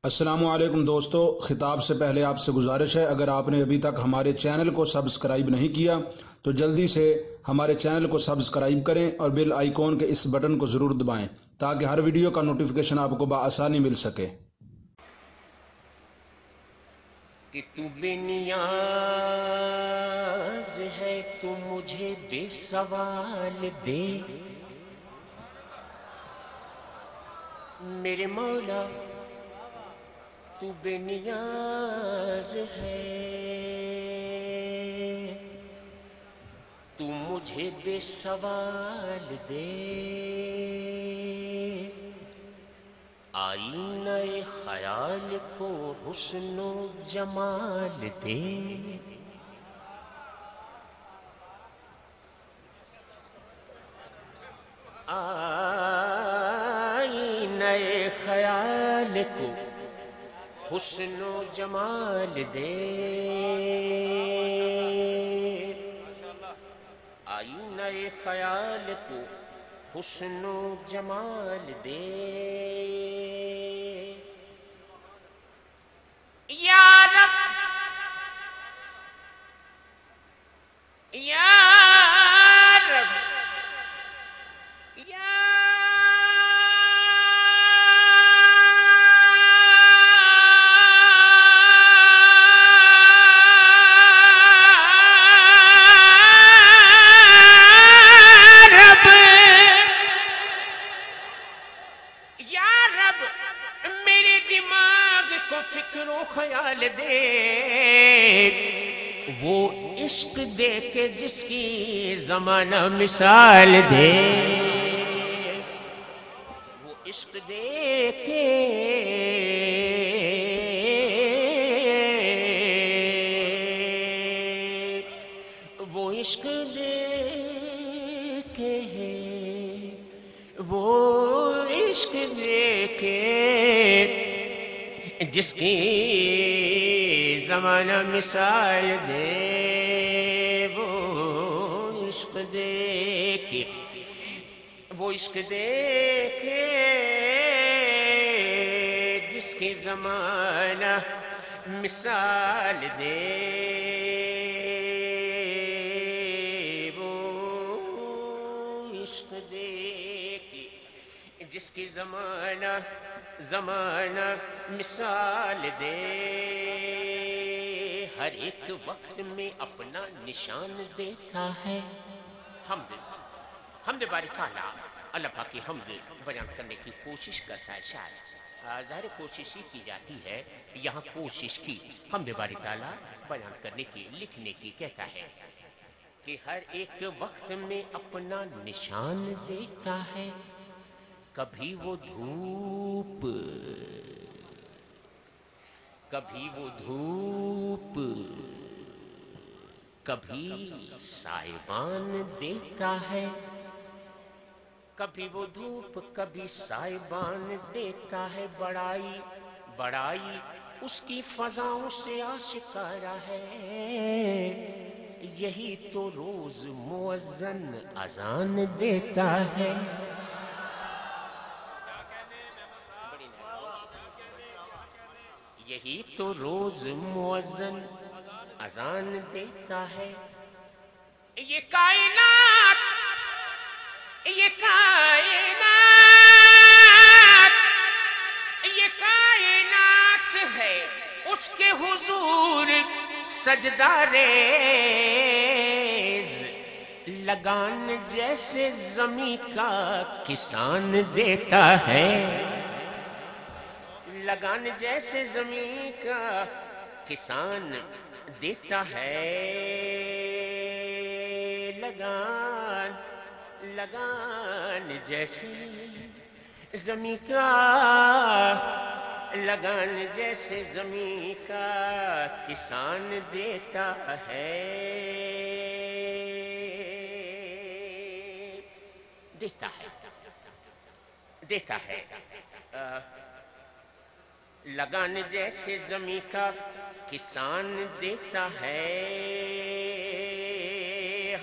السلام علیکم دوستو، خطاب سے پہلے آپ سے گزارش ہے، اگر آپ نے ابھی تک ہمارے چینل کو سبسکرائب نہیں کیا تو جلدی سے ہمارے چینل کو سبسکرائب کریں اور بیل آئیکن کے اس بٹن کو ضرور دبائیں تاکہ ہر ویڈیو کا نوٹیفیکیشن آپ کو بآسانی مل سکے۔ کہ تو بے نیاز ہے، تو مجھے بے سوال دے میرے مولا، تو بے نیاز ہے، تو مجھے بے سوال دے، آئینہ خیال کو حسن و جمال دے، آئینہ خیال کو حسن و جمال دے، آئینہ خیال کو حسن و جمال دے، یا رب یا رب یا فکر و خیال دے، وہ عشق دے کے جس کی زمانہ مثال دے، وہ عشق دے کے وہ عشق دے کے وہ عشق دے کے جس کی زمانہ مثال دے، وہ عشق دے کے وہ عشق دے کے جس کی زمانہ مثال دے، وہ عشق دے کے جس کی زمانہ مثال دے، ہر ایک وقت میں اپنا نشان دیتا ہے۔ حمد باری تعالیٰ، اللہ پاک کی حمد بیان کرنے کی کوشش کرتا ہے شاعر، ظاہر کوشش ہی کی جاتی ہے، یہاں کوشش کی حمد باری تعالیٰ بیان کرنے کی، لکھنے کی، کہتا ہے کہ ہر ایک وقت میں اپنا نشان دیتا ہے، کبھی وہ دھوپ کبھی سائبان دیتا ہے، کبھی وہ دھوپ کبھی سائبان دیتا ہے، بڑائی اس کی فضاؤں سے آشکارا ہے، یہی تو روز مؤذن اذان دیتا ہے، یہی تو روز مؤذن اذان دیتا ہے، یہ کائنات ہے اس کے حضور سجدہ ریز، لگان جیسے زمین کا کسان دیتا ہے، لگان جیسے زمین کا کسان دیتا ہے، لگان جیسے زمین کا کسان دیتا ہے، لگان جیسے زمین کا کسان دیتا ہے۔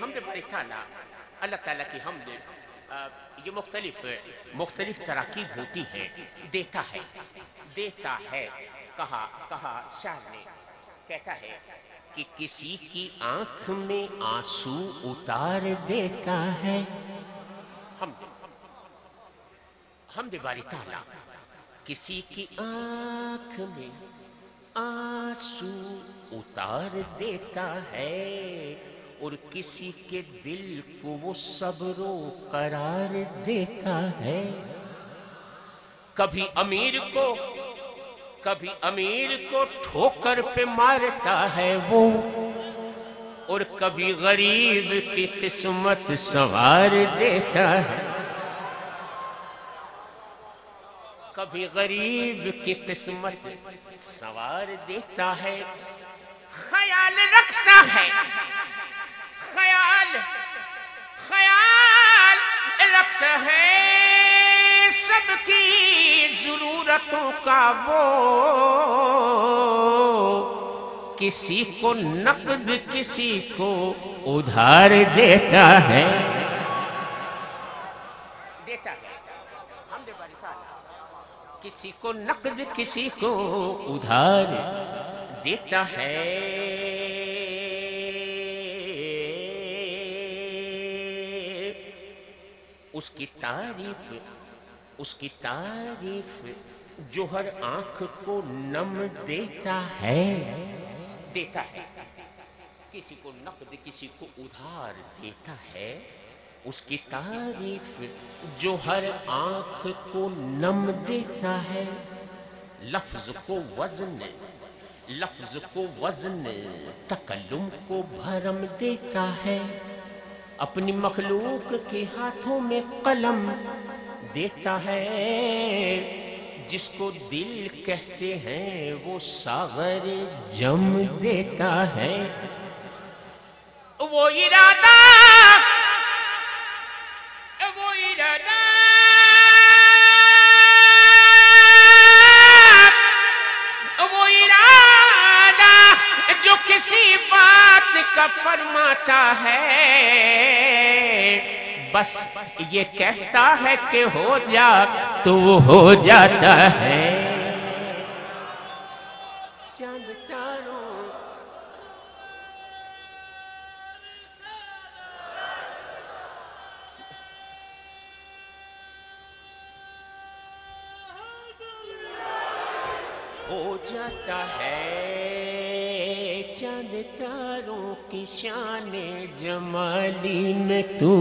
حمد باری تعالیٰ، اللہ تعالیٰ کی حمد یہ مختلف تراکیب ہوتی ہیں. دیتا ہے کہا شاعر نے، کہتا ہے کہ کسی کی آنکھ میں آنسو اتار دیتا ہے. حمد باری تعالیٰ. کسی کی آنکھ میں آنسو اتار دیتا ہے اور کسی کے دل کو وہ صبر و قرار دیتا ہے. کبھی امیر کو ٹھوکر پہ مارتا ہے وہ، اور کبھی غریب کی قسمت سنوار دیتا ہے. کبھی غریب کی قسمت سنوار دیتا ہے. خیال رکھتا ہے، خیال رکھتا ہے سب کی ضرورتوں کا وہ. کسی کو نقد کسی کو ادھار دیتا ہے. حمد باری تعالیٰ. کسی کو نقد کسی کو ادھار دیتا ہے. اس کی تعریف جو ہر آنکھ کو نم دیتا ہے. کسی کو نقد کسی کو ادھار دیتا ہے. اس کی تعریف جو ہر آنکھ کو نم دیتا ہے. لفظ کو وزن تکلم کو بھرم دیتا ہے. اپنی مخلوق کے ہاتھوں میں قلم دیتا ہے. جس کو دل کہتے ہیں وہ ساغر جم دیتا ہے. وہ ارادہ جو کسی بات کا فرماتا ہے، بس یہ کہتا ہے کہ ہو جا تو وہ ہو جاتا ہے. چاند تاروں ہو جاتا ہے. چاند تاروں کی شان جمالی میں تو.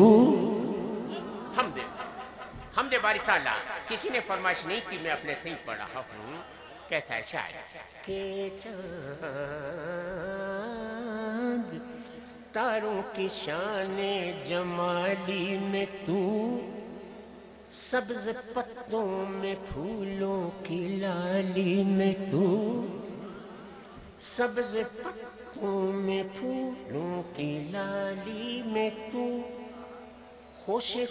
حمد باری تعالیٰ. کسی نے فرمائش نہیں کی، میں اپنے تئیں پڑھ رہا ہوں. کہتا ہے شاعر کہ چاند تاروں کی شان جمالی میں تو، سبز پتوں میں پھولوں کی لالی میں تو. سبز پتوں میں پھولوں کی لالی میں تو. خوشے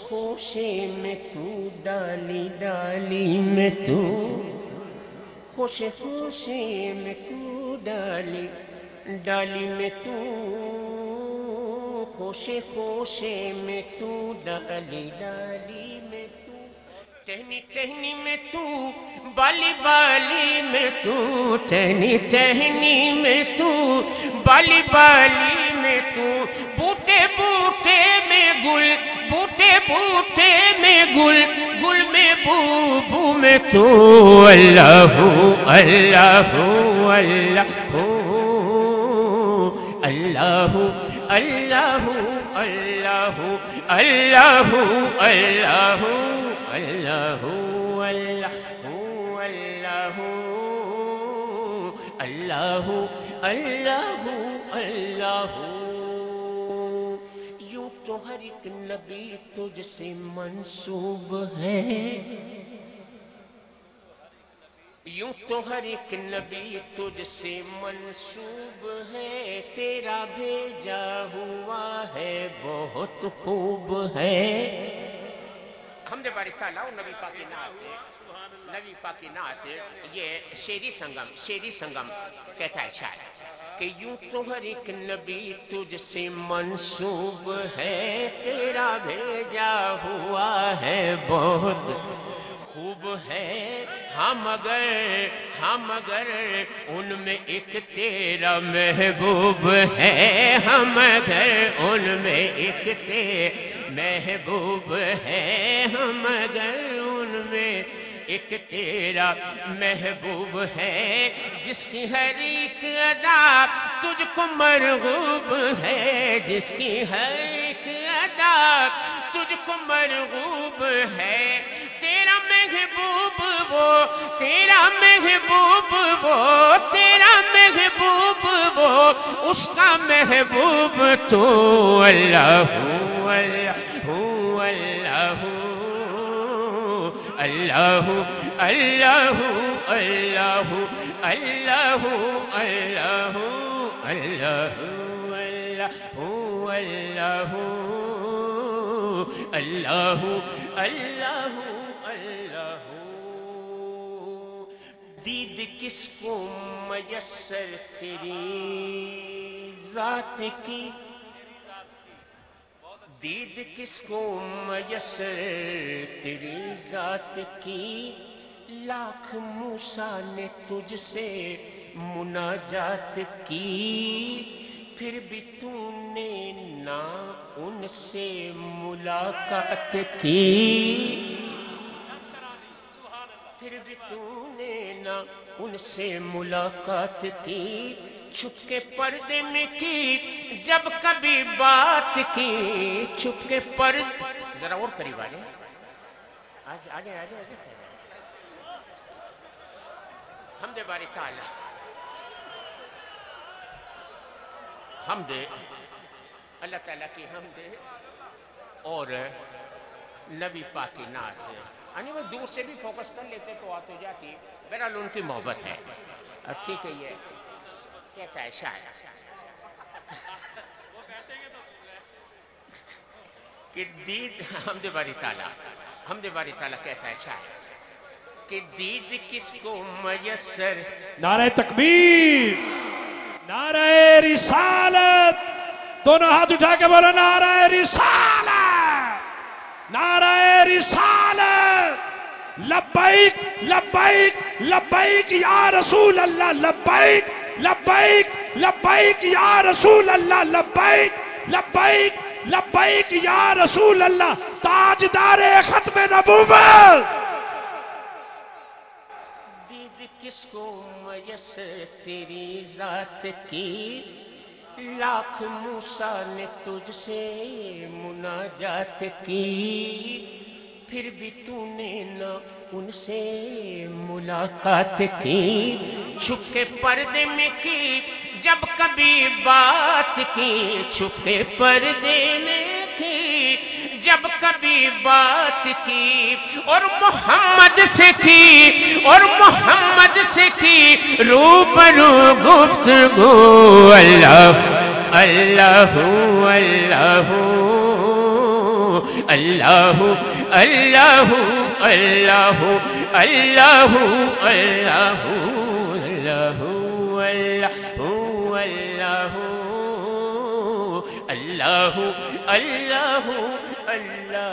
میں تو ڈالی ڈالی میں تو. خوشے میں تو ڈالی ڈالی میں تو. خوشے میں تو ڈالی ڈالی میں تو. ٹہنی میں تو بالی بالی میں تو. ٹہنی میں تو بالی بالی میں تو. بوٹے میں گل، بوٹے میں گل، گل میں بو میں تو. اللہ اللہ اللہ اللہ اللہ اللہ اللہ اللہ اللہ اللہ اللہ اللہ. یوں تو ہر ایک نبی تجھ سے منسوب ہے. یوں تو ہر ایک نبی تجھ سے منسوب ہے. تیرا بھیجا ہوا ہے بہت خوب ہے. حمد باری تعالیٰ. نبی پاک کی نعت یہ شیری سنگم کہتا ہے شاعر کہ یوں تو ہر ایک نبی تجھ سے منسوب ہے، تیرا بھیجا ہوا ہے بہت خوب ہے، ہم اگر ان میں ایک تیرا محبوب ہے، ہم اگر ان میں ایک تیرا محبوب ہے، ہم اگر ان میں ایک تیرا محبوب ہے، جس کی ہر ایک ادا تجھ کو مرغوب ہے، جس کی ہر ایک ادا تجھ کو مرغوب ہے، تیرا محبوب وہ، تیرا محبوب وہ، تیرا محبوب وہ، اس کا محبوب تو اللہ اللہ اللہ اللہ اللہ اللہ اللہ اللہ اللہ اللہ اللہ اللہ۔ دید کس کو میسر تیری ذات کی، دید کس کو میسر تیری ذات کی، لاکھ موسیٰ نے تجھ سے مناجات کی، پھر بھی تو نے نہ ان سے ملاقات کی، پھر بھی تو نے نہ ان سے ملاقات کی، چھپ کے پردے میں کی جب کبھی بات کی، چھپ کے پردے، ذرا اور قریب آ جائیں، آجائیں حمد باری تعالی، حمد اللہ تعالیٰ کی حمد اور نبی پاک کی نعت، یعنی وہ دور سے بھی فوکس کر لیتے تو آت ہو جاتی، بہرحال ان کی محبت ہے۔ اب ٹھیک ہے، یہ کہتا ہے شاعر کہ دید، حمد باری تعالیٰ کہتا ہے شاعر کہ دید کس کو میسر، نعرہ تکبیر، نعرہ رسالت، دونوں ہاتھ اٹھا کے بولو نعرہ رسالت، نعرہ رسالت، لبیک لبیک لبیک یا رسول اللہ، لبیک لبیک لبیک یا رسول اللہ، لبیک لبیک لبیک یا رسول اللہ، تاجدار ختم نبوت۔ دید کس کو میسر تیری ذات کی، لاکھ موسیٰ نے تجھ سے مناجات کی، پھر بھی تو نے نہ ان سے ملاقات کی، چھپ کے پردے میں کی جب کبھی بات کی، چھپ کے پردے میں کی جب کبھی بات کی، اور محمد سے کی، اور محمد سے کی روبرو گفتگو، اللہ اللہ اللہ اللہ اللہ اللہ اللہ اللہ اللہ اللہ اللہ۔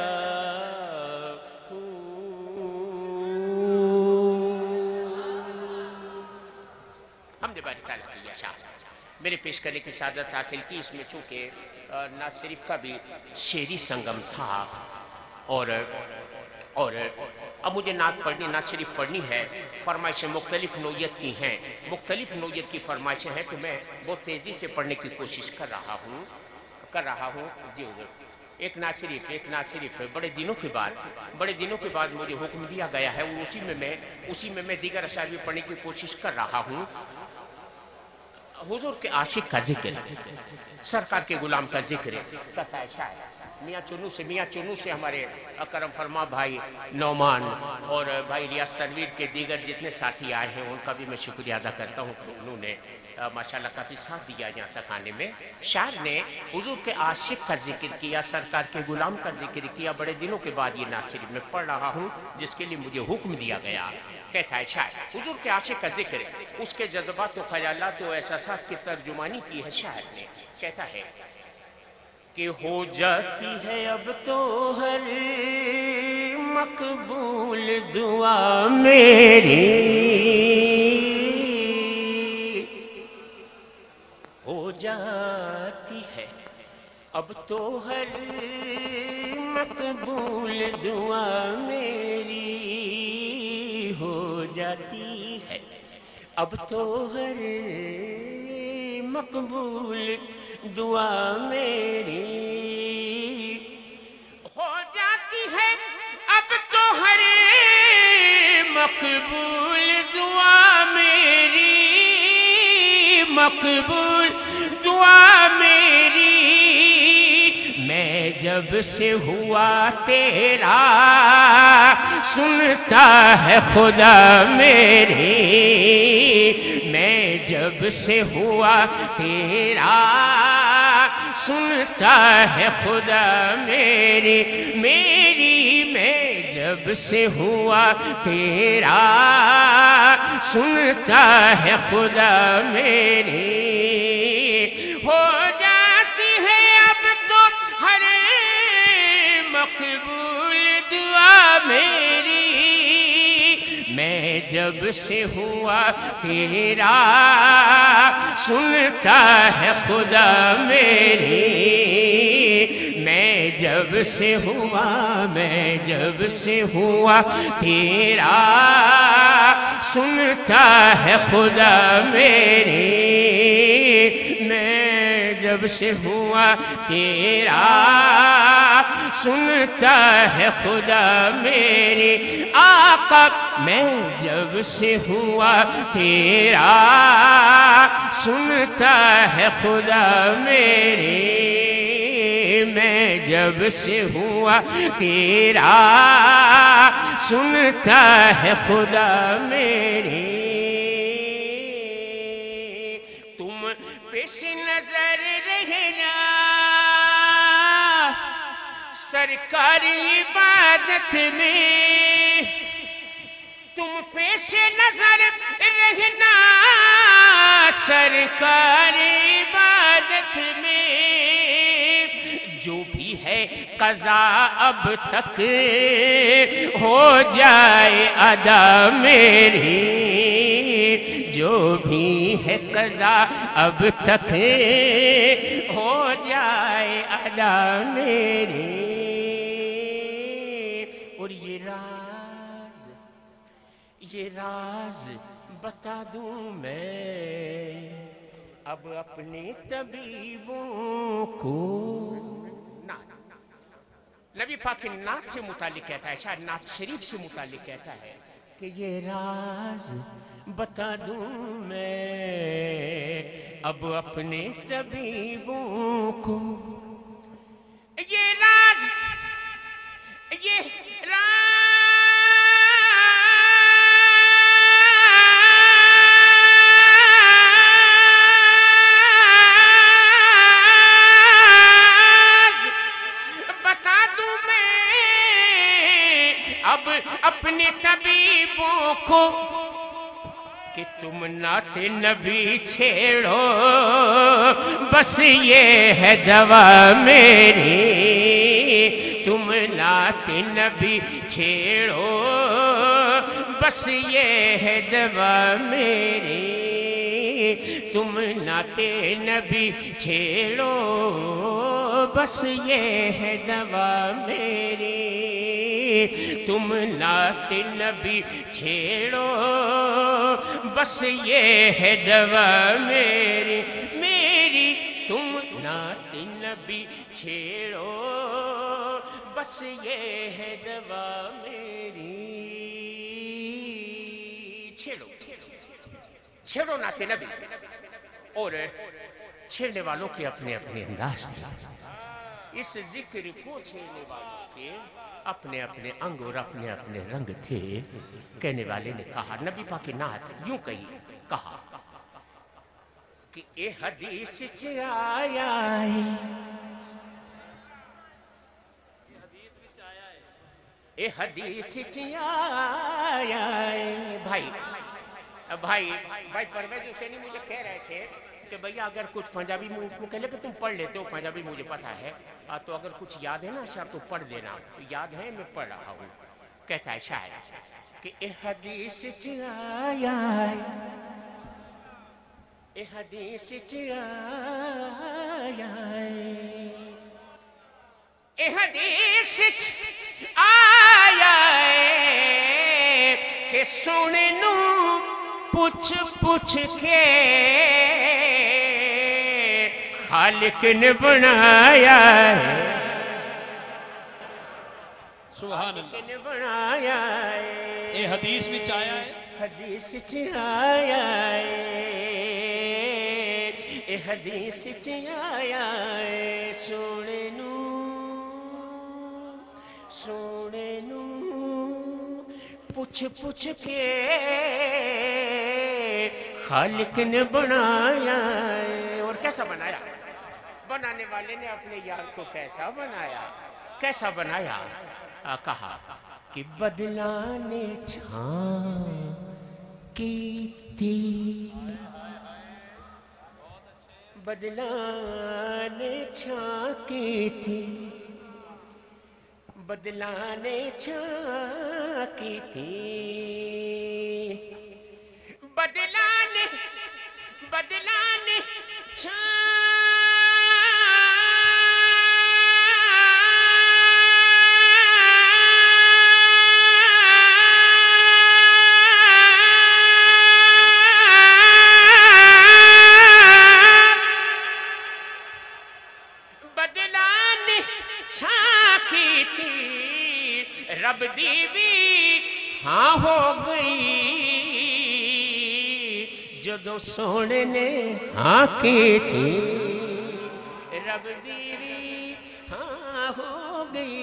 حمد باری تعالیٰ کی یہ شاعر میرے پیش کرنے کی سعادت حاصل کی، اس میں چونکہ نعت شریف کا بھی شعری سنگم تھا، اور اب مجھے نعت شریف پڑھنی ہے، فرمائشیں مختلف نوعیت کی ہیں، مختلف نوعیت کی فرمائشیں ہیں، تو میں بہت تیزی سے پڑھنے کی کوشش کر رہا ہوں جی حضور۔ ایک نعت شریف بڑے دنوں کے بعد مجھے حکم دیا گیا ہے، اور اسی میں میں دیگر اشعار بھی پڑھنے کی کوشش کر رہا ہوں۔ حضور کے عاشق کا ذکر، سرکار کے غلام کا ذکر، کہتا ہے شاعر میاں چنو سے ہمارے کرم فرما بھائی نعمان اور بھائی ریاض تنویر کے دیگر جتنے ساتھی آئے ہیں ان کا بھی میں شکریہ ادا کرتا ہوں کہ انہوں نے ماشاءاللہ کافی ساتھ دیا یہاں تک آنے میں. شاعر نے حضور کے عاشق کا ذکر کیا، سرکار کے غلام کا ذکر کیا. بڑے دنوں کے بعد یہ نعت شریف میں پڑھ رہا ہوں جس کے لیے مجھے حکم دیا گیا. کہتا ہے شاعر حضور کے عاشق کا ذکر، اس کے جذبات و خیالات و احساسات کی ترجمانی کی ہے شاعر نے. کہتا ہے کہ ہو جاتی ہے اب تو ہر مقبول دعا میری، ہو جاتی ہے اب تو ہر مقبول دعا میری، ہو جاتی ہے اب تو ہر مقبول دعا میری، ہو جاتی ہے اب تو ہر مقبول دعا میری، مقبول دعا میری. میں جب سے ہوا تیرا سنتا ہے خدا میری، میں جب سے ہوا تیرا سنتا ہے خدا میری، میں جب سے ہوا تیرا سنتا ہے خدا میری، ہو جاتی ہے اب تو ہر مقبول دعا میری. میں جب سے ہوا تیرا سنتا ہے خدا میری، میں جب سے ہوا تیرا سنتا ہے خدا میری، میں جب سے ہوا تیرا سنتا ہے خدا میری. آقا میں جب سے ہوا تیرا سنتا ہے خدا میری، میں جب سے ہوا تیرا سنتا ہے خدا میری. تم پیش نظر رہنا سرکار عبادت میں، تم پیش نظر رہنا سرکار عبادت میں، جو بھی ہے قضا اب تک ہو جائے ادا میری، جو بھی ہے قضا اب تک ہو جائے ادا میری. اور یہ راز بتا دوں میں اب اپنے طبیبوں کو. نبی پاک نعت سے متعلق کہتا ہے، شاید نعت شریف سے متعلق کہتا ہے کہ یہ راز بتا دوں میں اب اپنے طبیبوں کو. یہ راز بتا دوں میں اب اپنے طبیبوں کو کہ تم نعت نبی چھیڑو بس یہ ہے دوا میری، تم نعت نبی چھیڑو بس یہ ہے دوا میری، تم نعت نبی چھیڑو بس یہ ہے دوا میری، تم نعت نبی چھیڑو بس یہ ہے دوا میری، تم نعت نبی چھیڑو بس یہ ہے دوا میری. چھیڑو نعت نبی، اور چھیڑنے والوں کے اپنے اپنے انداز تھے. اس ذکر کو چھیڑنے والوں کے اپنے اپنے انگ اور اپنے اپنے رنگ تھے. کہنے والے نے کہا, نبی پاک کی نعت یوں کہی, کہا کہ اے حدیث چ آیا ہے, اے حدیث چ آیا ہے. بھائی پرویز حسینی مجھے کہہ رہے تھے کہ بھیا اگر کچھ پنجابی کو کہہ لے کہ تم پڑھ لیتے ہو, پنجابی مجھے پتا ہے, تو اگر کچھ یاد ہے نا شاعر تو پڑھ دینا. تو یاد ہے, میں پڑھ رہا ہوں. کہتا ہے شاعر کہ اے حدیث چ آیا ہے, اے حدیث چ آیا ہے, اے حدیث چ آیا ہے کہ سنے نو پوچھ پوچھ کے خالق نے بنایا ہے, سبحان اللہ. نے بنایا ہے. اے حدیث وچ آیا ہے, حدیث چ آیا ہے, اے حدیث چ آیا ہے. سونے نو پوچھ پوچھ کے خالق نے بنایا ہے. اور کیسا بنایا؟ بنانے والے نے اپنے یار کو کیسا بنایا؟ کیسا بنایا؟ کہا کہ بدلانے چھان کی تھی, بدلانے چھان کی تھی, بدلانے چھان کی تھی, بدلانے چھان رب دیوی ہاں ہو گئی جدوں سونے نے ہاں کی تھی. رب دیوی ہاں ہو گئی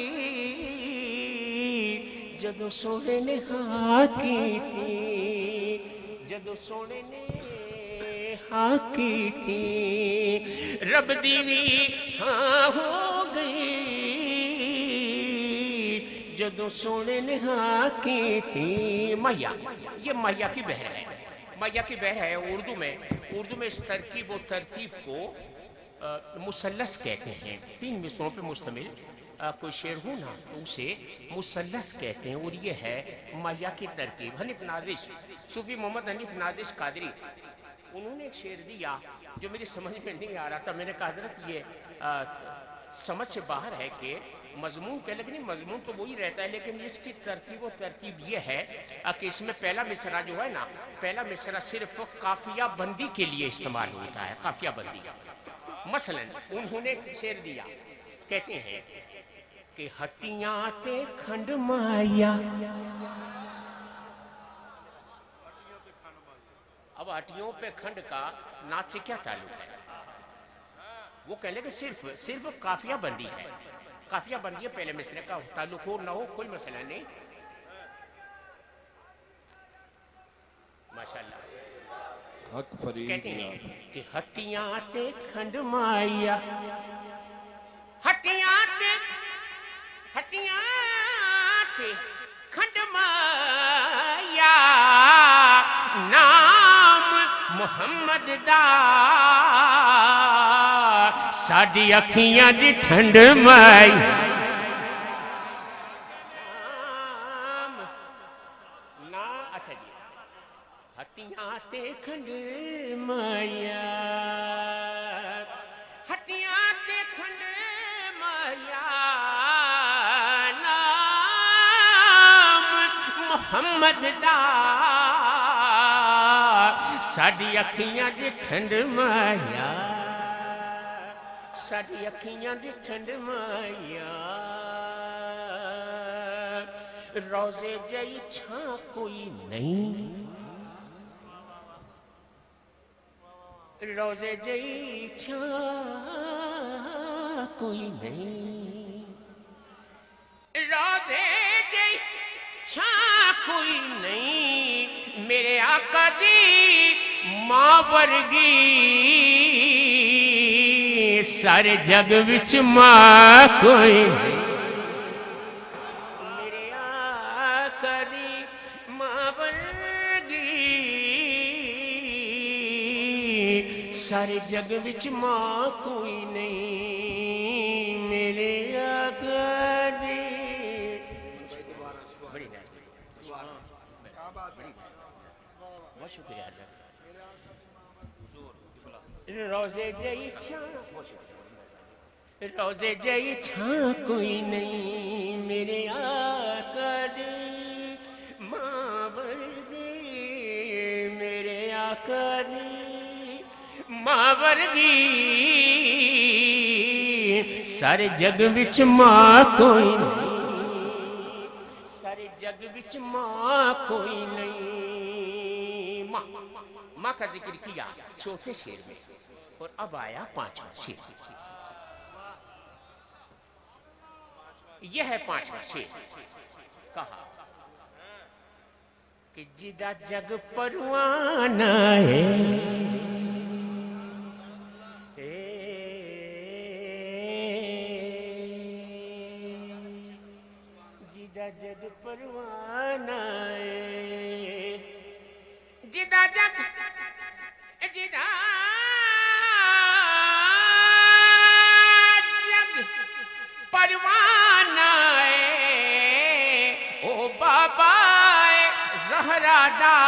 جدوں سونے نے ہاں کی تھی, جدوں سونے نے ہاں کی تھی. رب دیوی ہاں ہو گئی جدوں سونے نے ہاں کی تھی. مہیا, یہ مہیا کی بہر ہے, مہیا کی بہر ہے. اردو میں اس ترکیب و ترتیب کو مثلث کہتے ہیں. 3 مصروں پہ مشتمل کوئی شعر ہو نا تو اسے مثلث کہتے ہیں, اور یہ ہے مہیا کی ترکیب. حنیف نازش, صوفی محمد حنیف نازش قادری, انہوں نے ایک شعر دیا جو میری سمجھ میں نہیں آ رہا تھا. میں نے کہا حضرت یہ سمجھ سے باہر ہے کہ مضمون کہ لیکن مضمون تو وہی رہتا ہے, لیکن اس کی ترکیب و ترتیب یہ ہے کہ اس میں پہلا مصرع جو ہے نا, پہلا مصرع صرف قافیہ بندی کے لیے استعمال ہوتا ہے, قافیہ بندی. مثلا انہوں نے شعر دیا, کہتے ہیں کہ ہٹیاں تے کھنڈ مایا. اب ہٹیوں پہ کھنڈ کا نعت سے کیا تعلق ہے؟ وہ کہہ لیں کہ صرف قافیہ بندی ہے, قافیہ بندی ہے, پہلے مصرع کا تعلق ہو نہ ہو کوئی مسئلہ نہیں. ماشاءاللہ. کہتے ہیں کہ ہٹیاں تے کھنڈ مایا, ہٹیاں تے کھنڈ مایا, نام محمد دا ساڈی اکھیاں دی ٹھنڈ مائی. اچھا جی, ہٹیاں تے کھنڈ مایا, ہٹیاں تے کھنڈ مایا, نام محمد دا ساڈی اکھیاں دی ٹھنڈ مایا, ساڈی اکھیاں دی ٹھنڈ مایا. روزے جئی چھاں کوئی نہیں, روزے جئی چھاں کوئی نہیں، روزے دی چھاں کوئی نہیں، میرے آقا دی ماں ورگی سارے جگ وچ ماں کوئی نہیں، میرے آقا دی ماں ورگی سارے جگ وچ ماں کوئی نہیں، میرے آقا دی بہت شکریہ حضرت۔ روزے جئی چھاں، روزے جئی چھاں کوئی نہیں، میرے آقا دی ماں ورگی، میرے آقا دی ماں ورگی سارے جگ وچ ماں کوئی نہیں، سارے جگ وچ ماں کوئی نہیں۔ ماں کا ذکر کیا چوتھے شعر میں، اور اب آیا پانچواں شعر۔ یہ ہے پانچواں شعر، کہا کہ جدا جگ پروانہ ہے، جدا جگ پروانہ ہے، جدا جگ جدا جگ پروانہ ہے، او بابا زہرا دا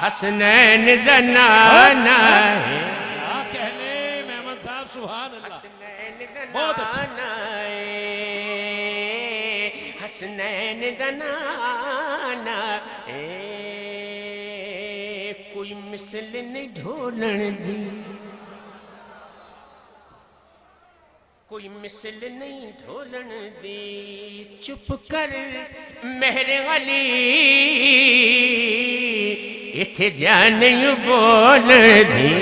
حسنین دا نانا ہے، کیا کہنے محمد صاحب، سبحان اللہ، حسنین دا بہت اچھا، نانا ہے، حسنین دا نانا ہے، کوئی مثل نہیں ڈھولن دی، کوئی مثل نہیں ڈھولن دی، چپ کر مہر علی اتھے جان یوں بول دی۔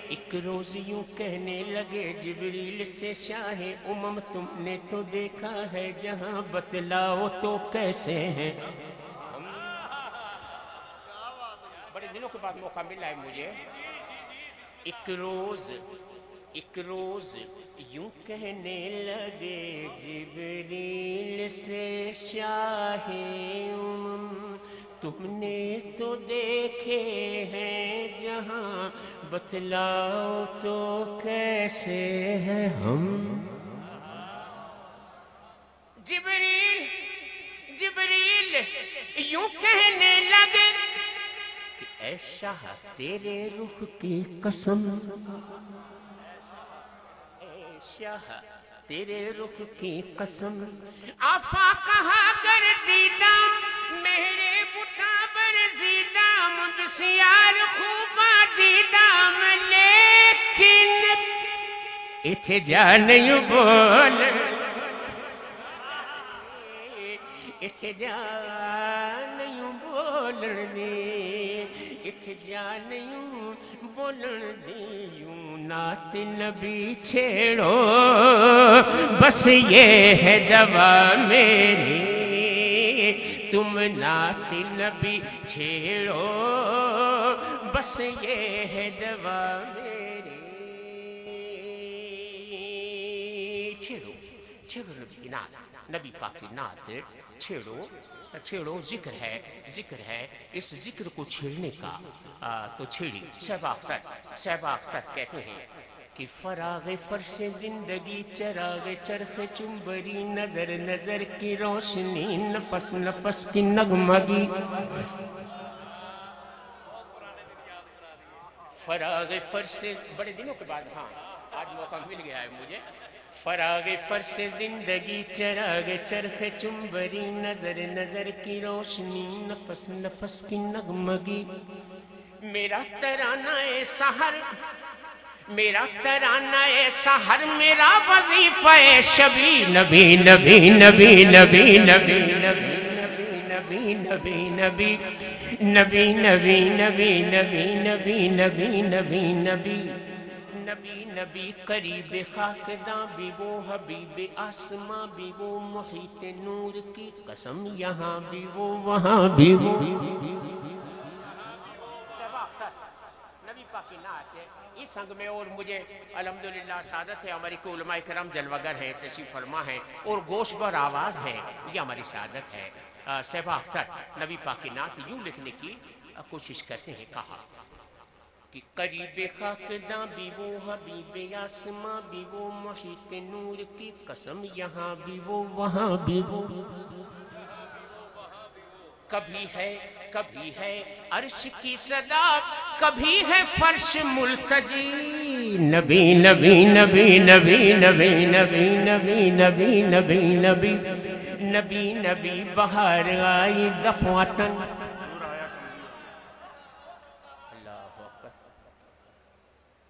ایک روز یوں کہنے لگے جبریل سے شاہ امم تم نے تو دیکھا ہے جہاں، بتلاؤ تو کیسے ہیں۔ بڑے دنوں کے بعد موقع ملا ہے مجھے۔ ایک روز یوں کہنے لگے جبریل سے شاہ امم تم نے تو دیکھے ہیں جہاں، بتلاؤ تو کیسے ہیں ہم۔ جبریل یوں کہنے لگے کہ اے شاہ تیرے رخ کی قسم، اے شاہ تیرے رخ کی قسم، آفاقہ گردیدہ میرے بٹا برزیدہ بسیار خوبہ دیدہ، لیکن اتھے جان یوں بول، اتھے جان یوں بولن دی، اتھے جان یوں بولن دی، یوں نعت نبی چھیڑو بس یہ ہے دوا میری، تم نعت نبی چھیڑو بس یہ ہے دوا میری، چھیڑو نبی کی نعت، نبی پاک کی نعت چھیڑو، ذکر ہے، اس ذکر کو چھیڑنے کا تو چھیڑی۔ صحبہ اختر کہتے ہیں کہ فراغ فرش زندگی چراغ چرخ چنبری، نظر کی روشنی، نفس کی نغمگی، فراغ فرش، بڑے دنوں کے بعد ہاں آج موقع مل گیا ہے مجھے، فراغ فرش زندگی چراغ چرخ چنبری، نظر کی روشنی، نفس کی نغمگی، میرا ترانہ سحر، میرا ترانہ سحر، میرا وظیفہ شبی، نبی نبی نبی نبی نبی نبی نبی نبی نبی نبی نبی نبی نبی نبی نبی نبی نبی، نبی نبی قریب خاکداں بھی وہ حبیب آسماں بھی وہ محیط نور کی قسم یہاں بھی وہ وہاں بھی وہ نبی پاک کی نعت ہے اس سنگ میں. اور مجھے الحمدللہ سعادت ہے ہماری کو علماء کرام جلوگر ہیں تشریف فرما ہیں اور گوش بر آواز ہے. یہ ہماری سعادت ہے. صحبہ اختر نبی پاک کی نعت یوں لکھنے کی کوشش کرتے ہیں. کہا کہ قریب خاکداں بھی وہ حبیب آسماں بھی وہ محیط نور کی قسم یہاں بھی وہ وہاں بھی وہ. کبھی ہے عرش کی صدا کبھی ہے فرش ملتجی. نبی نبی نبی نبی نبی نبی نبی نبی نبی نبی نبی نبی بہار آئی دفعتن. اللہ اکبر.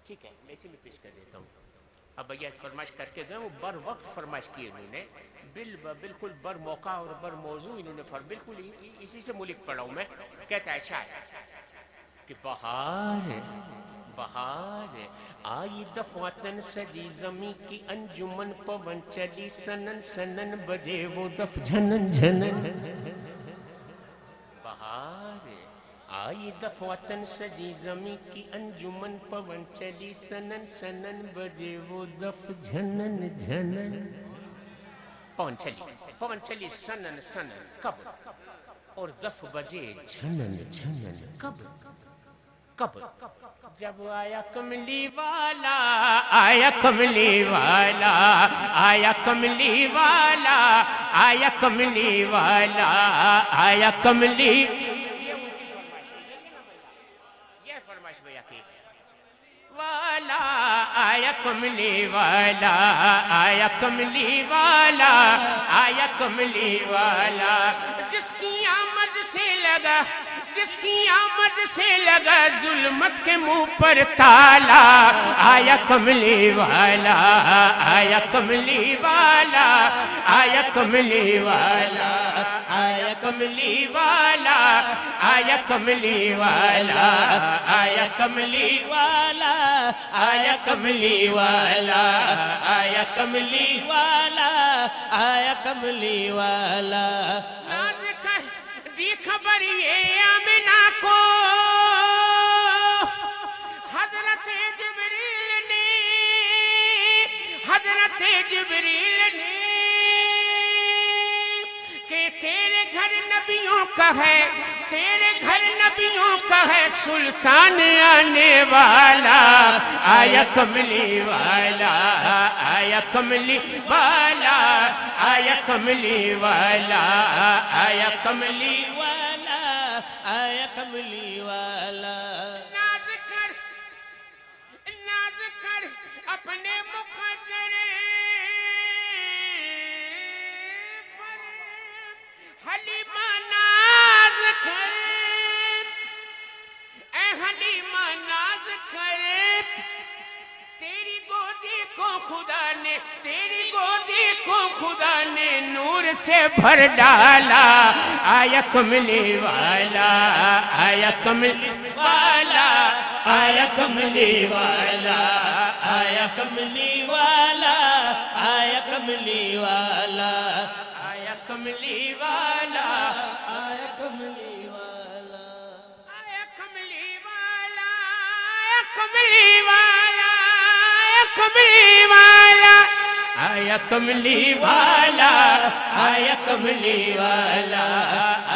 ٹھیک ہے میں اسی میں پیش کر دیتا ہوں. اب بھیا فرمائش کر کے جو وہ بر وقت فرمائش کی انہوں نے بالکل بر موقع اور بر موضوع انہوں نے بالکل اسی سے ملک پڑھا ہوں میں. کہتا ہے شاید کہ بہار آئی دفعتن سجی زمیں کی انجمن پون چلی سنن سنن بجے وہ دف جھنن جھنن. بہار آئی دفعتن سجی زمیں کی انجمن پون چلی سنن سنن بجے وہ دف جھنن جھنن. پون چلی سنن سنن کب اور دف بجے جھنن جھنن کب جب آیا کملی والا آیا کملی والا آیا کملی والا آیا کملی والا آیا کملی. یہ فرمائش بھیا کی والا آیا کملی والا آیا کملی والا آیا کملی والا. جس کی آمد سے لگا ظلمت کے منہ پر تالا. آیا کملی والا آیا کملی والا آیا کملی والا آیا کملی والا آیا کملی والا آیا کملی والا آیا کملی والا آیا کملی والا آیا کملی والا. ناز کر دی خبر یہ آمنہ کو حضرت جبریل نے کہ تیرے گھر نبیوں کا ہے سلطان آنے والا. آیا کملی والا آیا کملی والا آیا کملی والا آیا کملی والا آیا کملی والا. ناز کر اپنے مقدر پر حلیمہ ناز کر اے حلیمہ ناز کر. تیری گودی کو خدا نے نور سے بھر ڈالا. آیا کملی والا آیا کملی والا آیا کملی والا آیا کملی والا آیا کملی والا آیا کملی والا آیا کملی والا آیا کملی والا آیا کملی والا کملی والا آیا کملی والا آیا کملی والا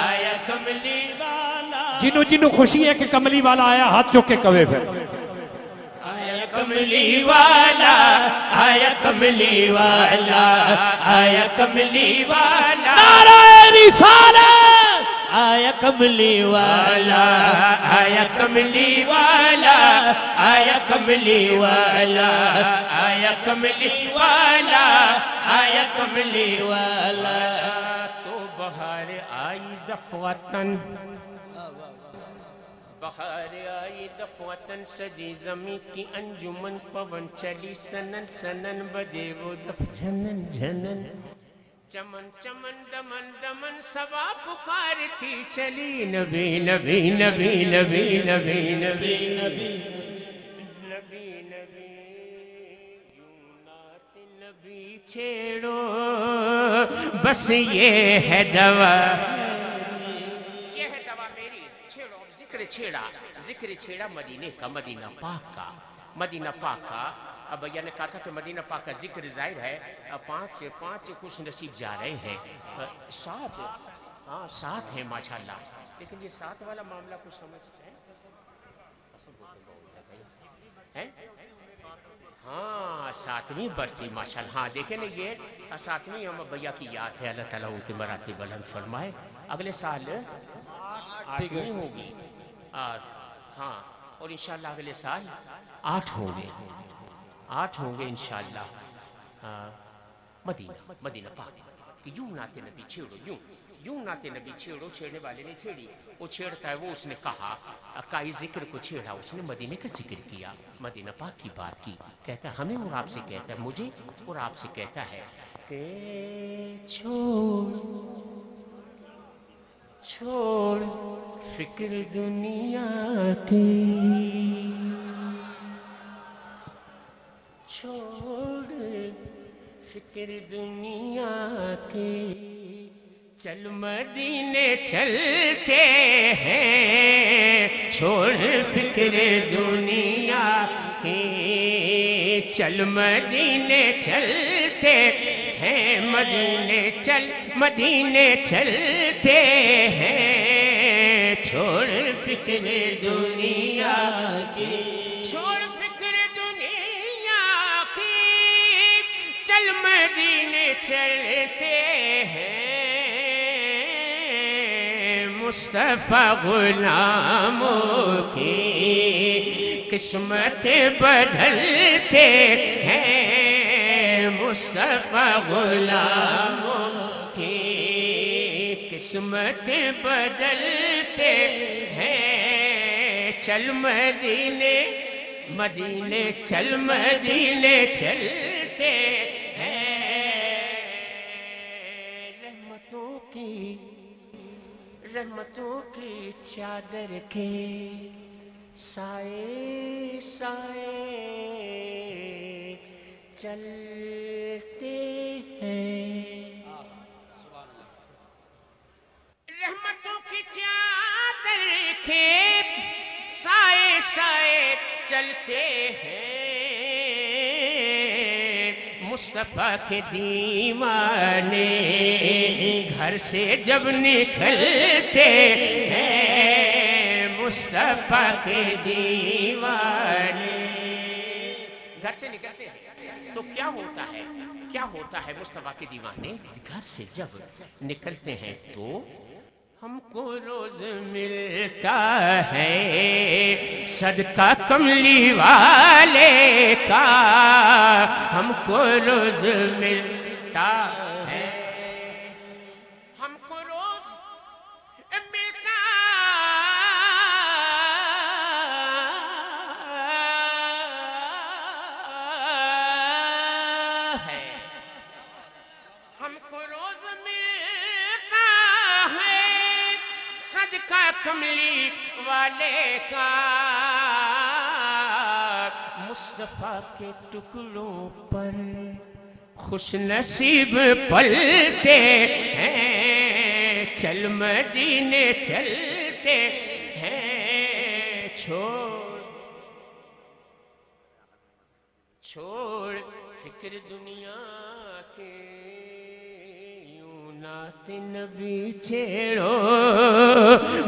آیا کملی والا. جنوں خوشی ہے کہ کملی والا آیا ہاتھ چوک کے کوے پھر. آیا کملی والا آیا کملی والا آیا کملی والا. نعرہ رسالت. آیا کملی والا آیا کملی والا آیا کملی والا آیا کملی والا آیا کملی والا. تو بہار آئی دفعتن بہار آئی دفعتن سجی زمیں کی انجمن پون چلی سنن سنن بجے وہ دف جھنن جھنن. چمن چمن دمن دمن سبا پکارتی چلی. نبی نبی نبی نبی نبی نبی نبی نبی نبی نبی چھیڑو بس یہ ہے دوا، یہ ہے دوا میری، چھیڑو ذکر چھیڑا مدینے کا، مدینہ پاک کا، مدینہ پاک کا۔ اب بھیا نے کہا تھا کہ مدینہ پاک کا ذکر ظاہر ہے پانچ خوش نصیب جا رہے ہیں، سات ہیں ماشاءاللہ، لیکن یہ سات والا معاملہ کچھ سمجھتے ہیں؟ ہاں ساتویں برسی ماشاءاللہ، ہاں دیکھیں نا یہ ساتویں ہم بھیا کی یاد ہے، اللہ تعالیٰ ان کے مراتب بلند فرمائے۔ اگلے سال آٹھویں ہوگی، ہاں، اور انشاءاللہ اگلے سال 8 ہوں گے انشاءاللہ۔ مدینہ پاک کہ یوں ناتے نبی چھیڑو، یوں ناتے نبی چھیڑو، چھیڑنے والے نے چھیڑی، وہ چھیڑتا ہے، وہ اس نے کہا کائی ذکر کو چھیڑا، اس نے مدینے کا ذکر کیا، مدینہ پاک کی بات کی، کہتا ہے ہمیں اور آپ سے کہتا ہے، مجھے اور آپ سے کہتا ہے کہ چھوڑ فکر دنیا کی، چھوڑ فکر دنیا کی، چل مدینے چلتے ہیں، چھوڑ فکر دنیا کی، چل مدینے چلتے ہیں، مدینے چلتے ہیں، چھوڑ فکر دنیا کی، چھوڑ فکر دنیا کی، چل مدینے چلتے ہیں، مصطفیٰ غلاموں کی قسمت بدلتے ہیں، مصطفیٰ غلاموں کی قسمت بدلتے ہیں، چل مدینے چلتے ہیں، رحمتوں کی چادر کے سائے چلتے ہیں، رحمتوں کی چادر کے سائے چلتے ہیں، مصطفیٰ کے دیوانے گھر سے جب نکلتے ہیں، مصطفیٰ کے دیوانے گھر سے نکلتے ہیں تو کیا ہوتا ہے مصطفیٰ کے دیوانے گھر سے جب نکلتے ہیں تو ہم کو روز ملتا ہے صدقہ کملی والے کا، ہم کو روز ملتا ہے، ہم کو روز ملتا ہے، ہم کو روز ملتا ہے صدقہ کملی والے کا، مصطفیٰ کے ٹکڑوں پر خوش نصیب پلتے ہیں، چل مدینے چلتے ہیں، چھوڑ فکر دنیا کے، یوں نعت نبی چھیڑو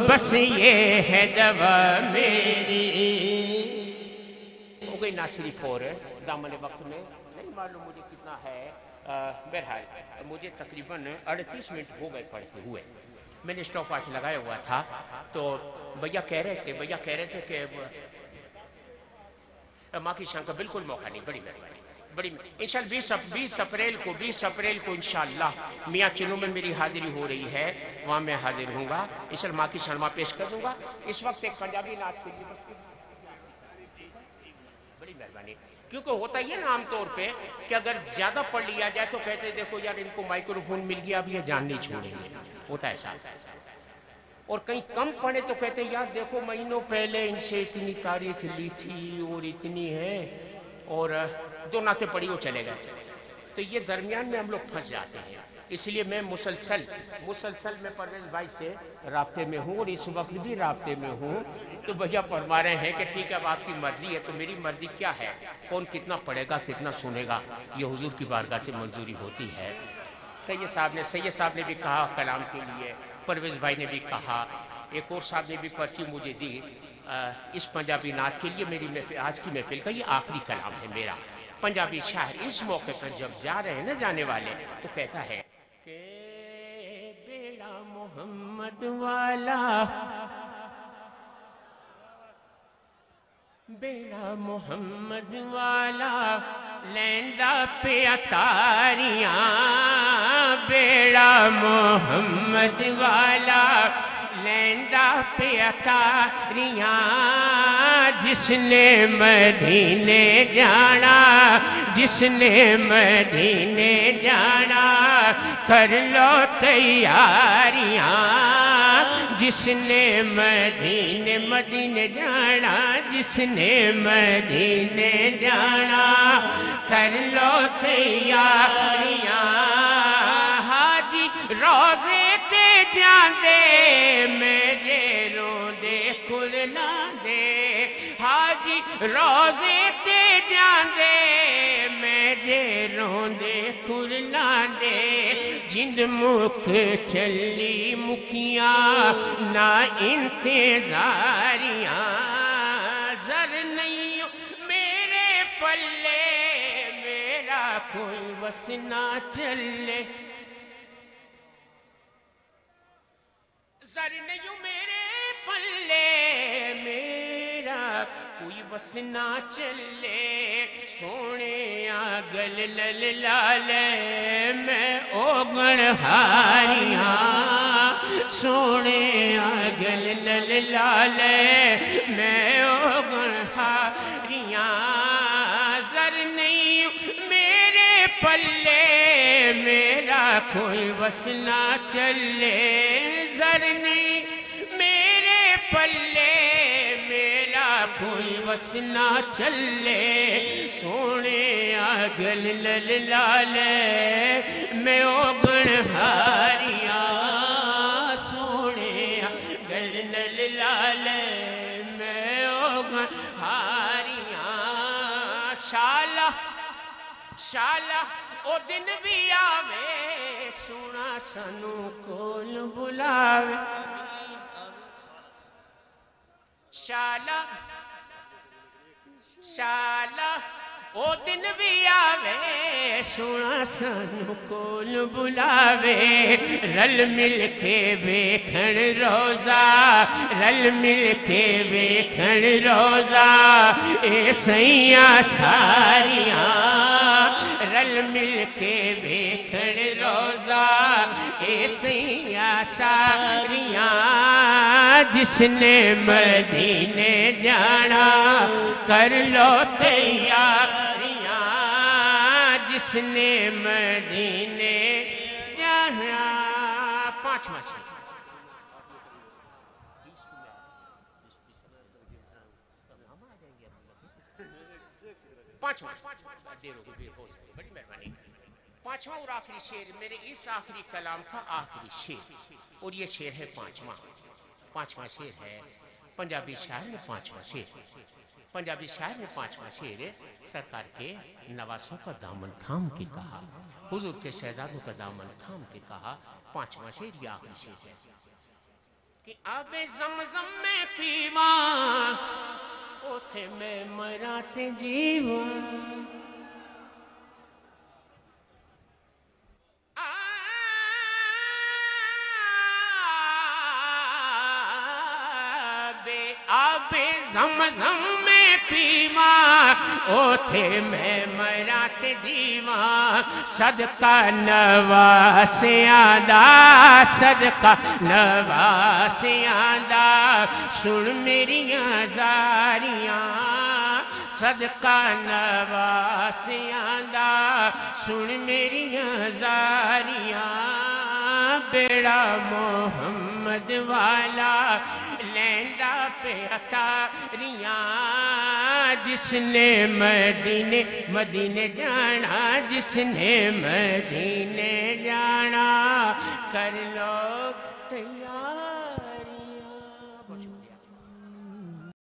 بس یہ ہے دوا میری۔ ہو گئی نعت شریف اور دامن وقت میں نہیں معلوم مجھے کتنا ہے، بہرحال مجھے تقریباً 38 منٹ ہو گئے پڑھتے ہوئے، میں نے اسٹاپ واچ لگایا ہوا تھا، تو بھیا کہہ رہے تھے کہ ماں کی شان کا بالکل موقع نہیں، بڑی مہربانی، انشاءاللہ 20 اپریل کو انشاءاللہ میاں چنو میں میری حاضری ہو رہی ہے، وہاں میں حاضر ہوں گا، انشاءاللہ ماں کی شان ماں پیش کر دوں گا۔ اس وقت ایک پنجابی نعت کے لیے بڑی مہربانی، کیونکہ ہوتا یہ نا عام طور پہ کہ اگر زیادہ پڑھ لیا جائے تو کہتے ہیں دیکھو یار ان کو مائکروفون مل گیا اب یہ جان نہیں چھوڑیں گے، ہوتا ہے ایسا، اور کہیں کم پڑھے تو کہتے ہیں یار دیکھو مہینوں پہلے ان سے اتنی تاریخ لی تھی اور اتنی ہے، اور دو نعتیں پڑھی وہ چلے گئے. تو یہ درمیان میں ہم لوگ پھنس جاتے ہیں. اس لیے میں مسلسل میں پرویز بھائی سے رابطے میں ہوں اور اس وقت بھی رابطے میں ہوں. تو بھیا فرما رہے ہیں کہ ٹھیک ہے اب آپ کی مرضی ہے. تو میری مرضی کیا ہے؟ کون کتنا پڑھے گا کتنا سنے گا یہ حضور کی بارگاہ سے منظوری ہوتی ہے. سید صاحب نے بھی کہا کلام کے لیے، پرویز بھائی نے بھی کہا، ایک اور صاحب نے بھی پرچی مجھے دی اس پنجابی نعت کے لیے. میری محفل آج کی محفل کا یہ آخری کلام ہے میرا. پنجابی شاعر اس موقع پر جب جا رہے ہیں نا جانے والے تو کہتا ہے کہ بیڑا محمد والا، بیڑا محمد والا لیندا پیا تاریاں، بیڑا محمد والا لیندا پیا تاریاں، جس نے مدینے جانا، جس نے مدینے جانا کر لو تیاریاں، جس نے مدینے جانا، جس نے مدینے جانا کر لو تیاریاں. حاجی روزے تے جاندے میرے روندے کھلاندے، حاجی روزے تے جاندے میرے روندے کھلاندے، جند مک چلی مکیاں نہ انتظاریاں، زر نہیں میرے پلے میرا کوئی بس نہ چلے، زر نہیں میرے پلے میرا کوئی بس نہ چلے، سونے گل لل لالے میں اوگن ہاریاں، سونے گل لل لالے میں اوگن ہاریاں، زر نہیں میرے پلے میرا کوئی بس نہ چلے، زر نہیں میرے پلے میرا کوئی بس نہ چلے، سونے گل لل لالے میں اوگن ہاریاں، سونے گل لل لالے میں اوگن ہاریاں. شالا شالا او دن بھی آوے سونا سانو کول بلاوے، شالا شالا او دن بھی آوے سونا سانو کول بلاوے، رل مل کے ویکھن روزہ، رل مل کے ویکھن روزہ اے سیاں ساریاں، رل مل کے ویکھن روزہ اے سیاں ساریاں، جس نے مدینے جانا کر لو تیاریاں، جس نے مدینے جانا. پانچواں سے پانچواں اور آخری شعر میرے اس آخری کلام کا آخری شعر، اور یہ شعر ہے پانچواں شعر ہے پنجابی شاعر نے پانچواں شعر سرکار کے نواسوں کا دامن تھام کے کہا، حضور کے شہزادوں کا دامن تھام کے کہا. پانچواں شعر یہ آخری شعر ہے کہ آب زمزم میں پیواں اوتھے میں مراں تے جیواں، آب زمزم میں پیواں اوتھے میں مراں تے جیواں، صدقہ نواسیاں دا، صدقہ نواسیاں دا سن میریاں زاریاں، صدقہ نواسیاں دا سن میریاں زاریاں، بیڑا محمد محمد والا لیندا پہ اتاریاں جس نے مدینے جانا جس نے مدینے جانا کر لو تیار